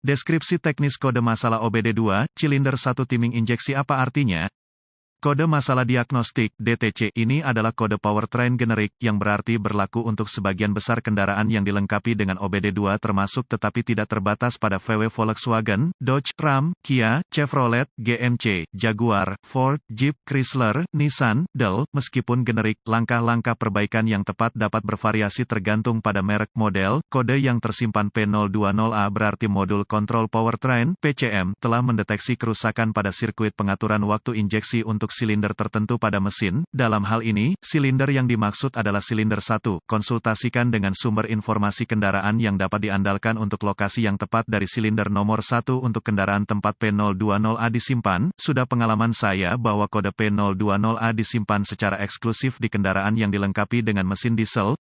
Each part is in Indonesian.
Deskripsi teknis kode masalah OBD2, silinder 1 timing injeksi apa artinya? Kode masalah diagnostik (DTC) ini adalah kode powertrain generik yang berarti berlaku untuk sebagian besar kendaraan yang dilengkapi dengan OBD2 termasuk tetapi tidak terbatas pada VW Volkswagen, Dodge, Ram, Kia, Chevrolet, GMC, Jaguar, Ford, Jeep, Chrysler, Nissan, Dell. Meskipun generik, langkah-langkah perbaikan yang tepat dapat bervariasi tergantung pada merek model. Kode yang tersimpan P020A berarti modul kontrol powertrain (PCM) telah mendeteksi kerusakan pada sirkuit pengaturan waktu injeksi untuk silinder tertentu pada mesin. Dalam hal ini, silinder yang dimaksud adalah silinder 1. Konsultasikan dengan sumber informasi kendaraan yang dapat diandalkan untuk lokasi yang tepat dari silinder nomor 1 untuk kendaraan tempat P020A disimpan. Sudah pengalaman saya bahwa kode P020A disimpan secara eksklusif di kendaraan yang dilengkapi dengan mesin diesel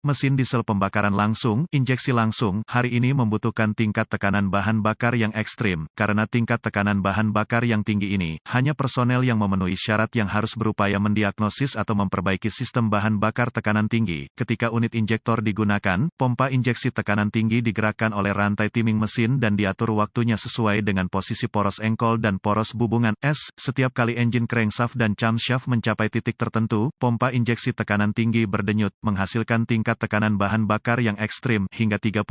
pembakaran langsung, injeksi langsung. Hari ini membutuhkan tingkat tekanan bahan bakar yang ekstrim. Karena tingkat tekanan bahan bakar yang tinggi ini, hanya personel yang memenuhi syarat yang harus berupaya mendiagnosis atau memperbaiki sistem bahan bakar tekanan tinggi. Ketika unit injektor digunakan, pompa injeksi tekanan tinggi digerakkan oleh rantai timing mesin dan diatur waktunya sesuai dengan posisi poros engkol dan poros bubungan S. Setiap kali engine crankshaft dan camshaft mencapai titik tertentu, pompa injeksi tekanan tinggi berdenyut, menghasilkan tingkat tekanan bahan bakar yang ekstrim, hingga 35.000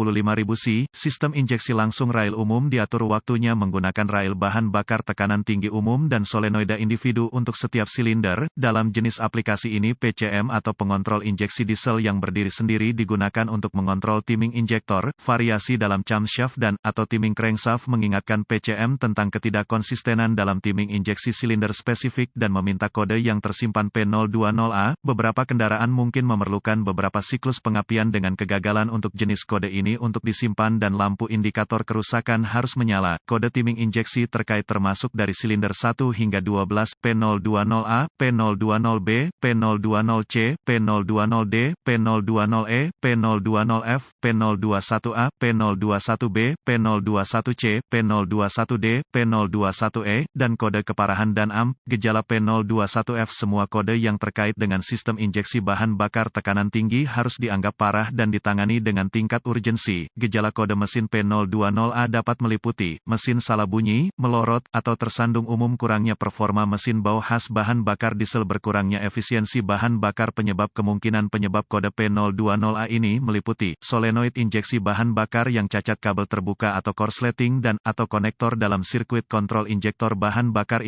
C. Sistem injeksi langsung rail umum diatur waktunya menggunakan rail bahan bakar tekanan tinggi umum dan solenoida individu untuk setiap silinder. Dalam jenis aplikasi ini PCM atau pengontrol injeksi diesel yang berdiri sendiri digunakan untuk mengontrol timing injektor. Variasi dalam camshaft dan atau timing crankshaft mengingatkan PCM tentang ketidakkonsistenan dalam timing injeksi silinder spesifik dan meminta kode yang tersimpan P020A. Beberapa kendaraan mungkin memerlukan beberapa siklus pengapian dengan kegagalan untuk jenis kode ini untuk disimpan dan lampu indikator kerusakan harus menyala. Kode timing injeksi terkait termasuk dari silinder 1 hingga 12, P020A, P020B, P020C, P020D, P020E, P020F, P021A, P021B, P021C, P021D, P021E, dan kode keparahan dan AMP. Gejala P021F. Semua kode yang terkait dengan sistem injeksi bahan bakar tekanan tinggi harus dianggap parah dan ditangani dengan tingkat urgensi. Gejala kode mesin P020A dapat meliputi mesin salah bunyi, melorot, atau tersandung umum, kurangnya performa mesin, bau khas bahan bakar diesel, berkurangnya efisiensi bahan bakar. Penyebab kemungkinan penyebab kode P020A ini meliputi solenoid injeksi bahan bakar yang cacat, kabel terbuka atau korsleting dan atau konektor dalam sirkuit kontrol injektor bahan bakar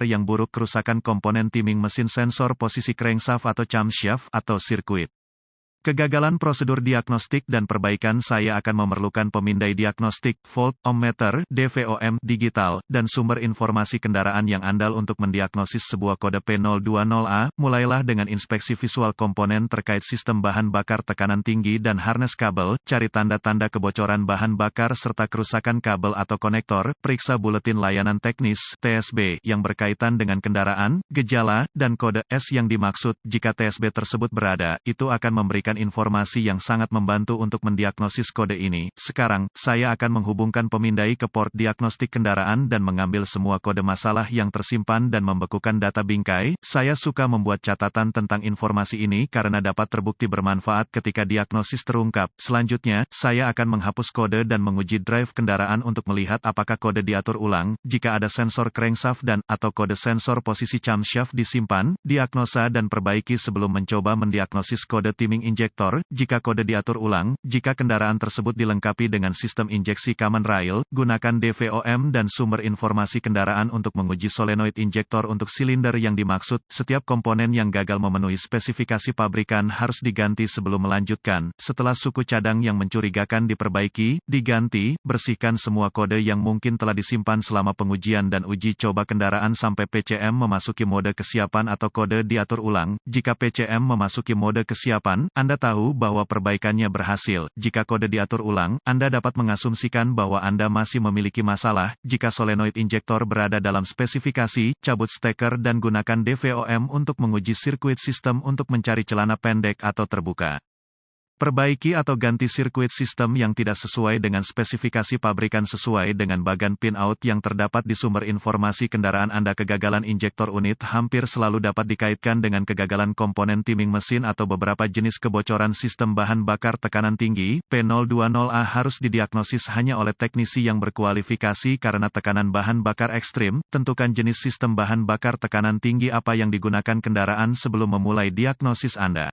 yang buruk, kerusakan komponen timing mesin, sensor posisi crankshaft atau camshaft atau sirkuit. Kegagalan prosedur diagnostik dan perbaikan. Saya akan memerlukan pemindai diagnostik, volt, ohmmeter, DVOM, digital, dan sumber informasi kendaraan yang andal untuk mendiagnosis sebuah kode P020A. Mulailah dengan inspeksi visual komponen terkait sistem bahan bakar tekanan tinggi dan harness kabel, cari tanda-tanda kebocoran bahan bakar serta kerusakan kabel atau konektor, periksa buletin layanan teknis, TSB, yang berkaitan dengan kendaraan, gejala, dan kode S yang dimaksud. Jika TSB tersebut berada, itu akan memberikan informasi yang sangat membantu untuk mendiagnosis kode ini. Sekarang, saya akan menghubungkan pemindai ke port diagnostik kendaraan dan mengambil semua kode masalah yang tersimpan dan membekukan data bingkai. Saya suka membuat catatan tentang informasi ini karena dapat terbukti bermanfaat ketika diagnosis terungkap. Selanjutnya, saya akan menghapus kode dan menguji drive kendaraan untuk melihat apakah kode diatur ulang. Jika ada sensor crankshaft dan atau kode sensor posisi camshaft disimpan, diagnosa dan perbaiki sebelum mencoba mendiagnosis kode timing injektor. Jika kode diatur ulang, jika kendaraan tersebut dilengkapi dengan sistem injeksi common rail, gunakan DVOM dan sumber informasi kendaraan untuk menguji solenoid injektor untuk silinder yang dimaksud. Setiap komponen yang gagal memenuhi spesifikasi pabrikan harus diganti sebelum melanjutkan. Setelah suku cadang yang mencurigakan diperbaiki, diganti, bersihkan semua kode yang mungkin telah disimpan selama pengujian dan uji coba kendaraan sampai PCM memasuki mode kesiapan atau kode diatur ulang. Jika PCM memasuki mode kesiapan, Anda tahu bahwa perbaikannya berhasil. Jika kode diatur ulang, Anda dapat mengasumsikan bahwa Anda masih memiliki masalah. Jika solenoid injektor berada dalam spesifikasi, cabut steker dan gunakan DVOM untuk menguji sirkuit sistem untuk mencari celana pendek atau terbuka. Perbaiki atau ganti sirkuit sistem yang tidak sesuai dengan spesifikasi pabrikan sesuai dengan bagan pinout yang terdapat di sumber informasi kendaraan Anda. Kegagalan injektor unit hampir selalu dapat dikaitkan dengan kegagalan komponen timing mesin atau beberapa jenis kebocoran sistem bahan bakar tekanan tinggi. P020A harus didiagnosis hanya oleh teknisi yang berkualifikasi karena tekanan bahan bakar ekstrim. Tentukan jenis sistem bahan bakar tekanan tinggi apa yang digunakan kendaraan sebelum memulai diagnosis Anda.